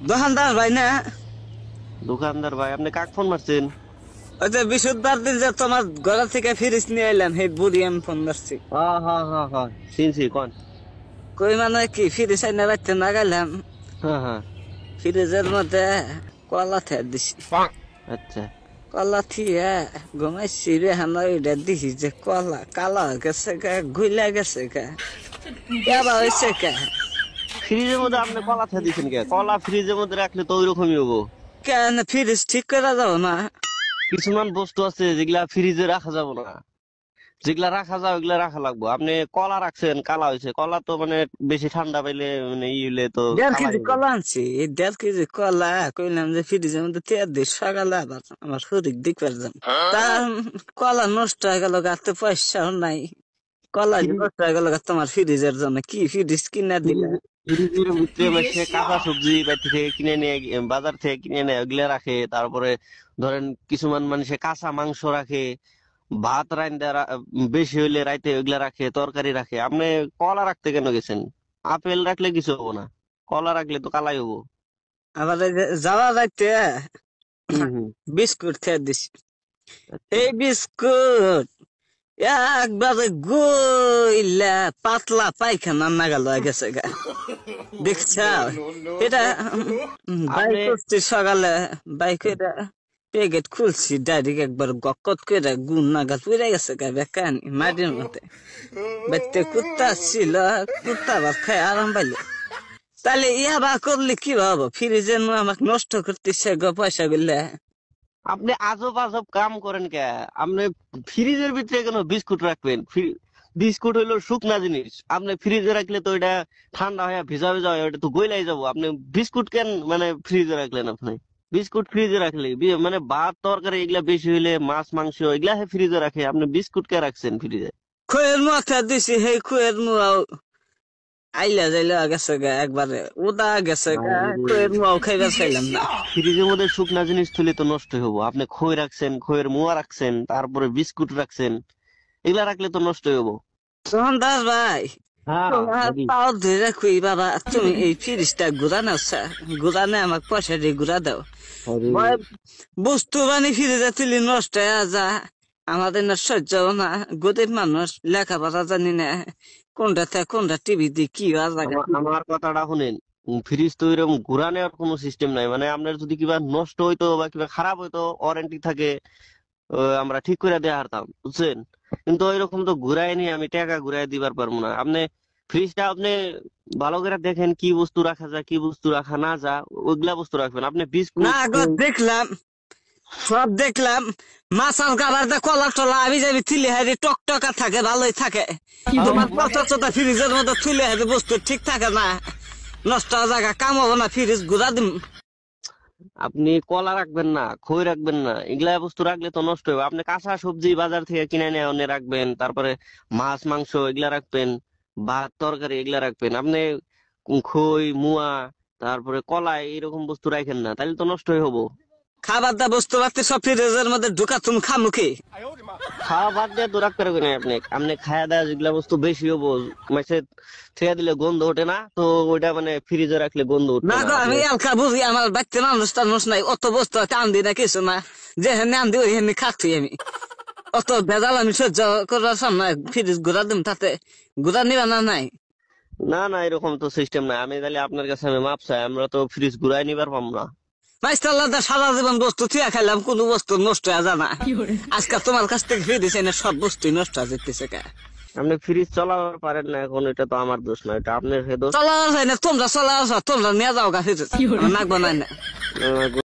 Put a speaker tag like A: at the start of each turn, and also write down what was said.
A: দোকানদার ভাই না?
B: দোকানদার ভাই, আপনি কাক ফোন মারছেন?
A: ওই যে বৃহস্পতিবার দিন যে তোমার ঘর থেকে ফ্রিজ নিয়ে এলাম, সেই বুড়ি আমি ফোন মারছি।
B: হ্যাঁ হ্যাঁ হ্যাঁ হ্যাঁ, চিনছি, কোন?
A: কই মানে কি ফ্রিজ আইনা রাখতে না গেলাম,
B: হ্যাঁ হ্যাঁ।
A: ফ্রিজের মধ্যে কলা থেকে দিছি।
B: আচ্ছা।
A: কলা থিয়ে ঘুমাইছি রে, হান ওইটা দিছি যে কলা কালা হয়ে গেছে গা, গুইলা গেছে গা, কেবা হয়েছে কা।
B: ফ্রিজের মধ্যে আপনি কলা খেয়ে দিচ্ছেন কে? কলা ফ্রিজের মধ্যে রাখলে তো ওইরকমই হবো।
A: কেন ফ্রিজ ঠিক করা যাবো না?
B: কিছুমান বস্তু আছে যেগুলা ফ্রিজে রাখা যাবো না, যেগুলা রাখা যাবে ওগুলা রাখা লাগবো। আপনি কলা রাখছেন, কালা হয়েছে। কলা তো মানে বেশি ঠান্ডা পাইলে মানে ই হইলে তো
A: 1.5 কেজি
B: কালাই হবে।
A: কলা আনছি, এই 1.5 কেজি কলা কইলাম যে ফ্রিজের মধ্যে তেল দিই, সকালে আবার আমার শরীর দিক পারলাম। তা কলা নষ্ট হয়ে গেল, গাতে পয়সাও নাই। কলা যে
B: ফ্রিজ
A: নষ্ট হয়ে গেল তোমার ফ্রিজের জন্য, কি ফ্রিজ কিনা দিলা?
B: ফ্রিজের ভিতরে মাসে কাঁচা সবজি বাড়ি থেকে কিনে নিয়ে বাজার থেকে কিনে নেয় ওগুলা রাখে। তারপরে ধরেন কিছুমান মানুষে কাঁচা মাংস রাখে, ভাত রান্দা বেশি হইলে রাইতে ওগুলা রাখে, তরকারি রাখে। আপনি কলা রাখতে কেন গেছেন? আপেল রাখলে কিছু হবো না, কলা রাখলে তো কালাই হবো।
A: আবার এই যে যাওয়া যাইতে
B: হম হম।
A: বিস্কুট খেয়ে দিছি।
B: আচ্ছা।
A: এই বিস্কুট একবারে গইলা পাতলা পায়খানা নাগাল হয়ে গেছে গা, দেখছ? এটা বাইক
B: আপনি
A: করছি সকালে, বাইক এটা প্যাকেট খুলছি, ডাইরেক্ট একবার গকত করে গুণ নাগাল পুড়ে গেছে গা, বেকানি মাটির মধ্যে। বাইতে কুত্তা ছিল, কুত্তা আবার খায় আরাম পাইলো। তাহলে ইয়া বা করলে কি ভাবো, ফ্রিজে আমাকে নষ্ট করতেছে গো পয়সা গুলা।
B: আপনি আজব আজব কাম করেন কে? আপনি ফ্রিজের ভিতরে কেন বিস্কুট রাখবেন? বিস্কুট হইলো শুকনা জিনিস, আপনি ফ্রিজে রাখলে তো এটা ঠান্ডা হয়ে ভিজা ভিজা হয়, ওটা তো গইলাই যাবো। আপনি বিস্কুট কেন মানে ফ্রিজে রাখলেন? আপনি বিস্কুট ফ্রিজে রাখলে মানে ভাত তরকারি এগুলা বেশি হইলে, মাছ মাংস এগুলা ফ্রিজে রাখে, আপনি বিস্কুট কে রাখছেন ফ্রিজে?
A: খুয়ের মাথা দিছি, সেই খুয়ের মুয়াও আইলা যাইলা গেছে গা, একবারে উদা গেছে গা, খুয়ের মুয়াও খাইবার চাইলাম না।
B: ফ্রিজের মধ্যে শুকনা জিনিস তুলে তো নষ্ট হবো। আপনি খই রাখছেন, খইয়ের মোয়া রাখছেন, তারপরে বিস্কুট রাখছেন, এগুলা রাখলে তো নষ্ট হবো।
A: সোহন দাস ভাই,
B: হ্যাঁ।
A: তোমার পাও ধরে খুই বাবা, তুমি এই ফ্রিজটা ঘুরা নাও, ঘুরা নে আমাকে পয়সা দিয়ে ঘুরা দাও। ভয় বস্তু বানি ফ্রিজে তুলি নষ্ট হয়ে যা, আমাদের না সহ্য হবে না। গরিব মানুষ, লেখাপড়া জানি না, কোনটা থেকে কোনটা টিভি দিয়ে কি হওয়া জায়গা।
B: আমার কথাটা শুনেন। ফ্রিজ তো এরকম ঘুরা নেওয়ার কোনো সিস্টেম নাই। মানে আপনার যদি কিবা নষ্ট হইতো বা কিবা খারাপ হইতো, ওয়ারেন্টি থাকে, আমরা ঠিক করে দেওয়া হারতাম, বুঝছেন? কিন্তু এরকম তো ঘুরাই নি, আমি টাকা ঘুরাই দিবার পারবো না। আপনি ফ্রিজটা আপনি ভালো করে দেখেন কি বস্তু রাখা যায়, কি বস্তু রাখা না যায়, ওইগুলা বস্তু রাখবেন। আপনি
A: না
B: বিস্কুট
A: গো, দেখলাম, সব দেখলাম। মাছাল কাবার দা কলা টলা আমি যাবি থিলে হারি টকটকা থাকে, ভালোই থাকে। তোমার পচা চোতা ফ্রিজের মধ্যে থুলে হারি বস্তু ঠিক থাকে না, নষ্ট হওয়া জায়গা, কাম হবো না, ফ্রিজ ঘুরা দিম।
B: আপনি কলা রাখবেন না, খই রাখবেন না, এগুলা বস্তু রাখলে তো নষ্ট হবে। আপনি কাঁচা সবজি বাজার থেকে কিনে নিয়ে এনে রাখবেন, তারপরে মাছ মাংস এগুলা রাখবেন, ভাত তরকারি এগুলা রাখবেন। আপনি খই মুয়া তারপরে কলা এরকম বস্তু রাখেন না, তাহলে তো নষ্টই হবো।
A: খাবার দা বস্তু পাতি সব ফ্রিজের মধ্যে ঢুকা, তুমি খামুখি।
B: খাওয়া বাদ দিয়ে তো রাখতে পারবেন না। আপনি আপনি খাওয়া দাওয়া যেগুলা বস্তু বেশি হবো, মাসে ছেড়ে দিলে গন্ধ ওঠে না তো, ওইটা মানে ফ্রিজে রাখলে গন্ধ উঠবে
A: না
B: না।
A: গো,
B: আপনি
A: আমি এলকা বুঝি, আমার বাচ্চা মানুষ টানুষ নাই, অত বস্তু কান্দি না কিছু না, যে হেনে আন্দি ওই হেনে খাচ্ছি আমি। অত ভেজাল আমি সহ্য করার সামনে ফ্রিজ ঘুরা দিম, তাতে ঘুরা নিবা না নাই?
B: না না, এরকম তো সিস্টেম নাই। আমি তাহলে আপনার কাছে আমি মাপ চাই, আমরা তো ফ্রিজ ঘুরাই নিবার পাম না।
A: মাইস্টাল্লাহ সারা জীবন বস্তু থিয়া খাইলাম, কোনো বস্তু নষ্ট হয়ে যায় না। আজকে তোমার কাছ থেকে ফিরে দিছে না, সব বস্তু নষ্ট হয়ে যেতেছে কে।
B: আপনি ফ্রিজ চালাবার পারেন না এখন, এটা তো আমার দোষ না, এটা আপনার দোষ।
A: চলা যায় না, তোমরা চলা, তোমরা নিয়ে যাও গা ফিরে, নাকবো নাই না।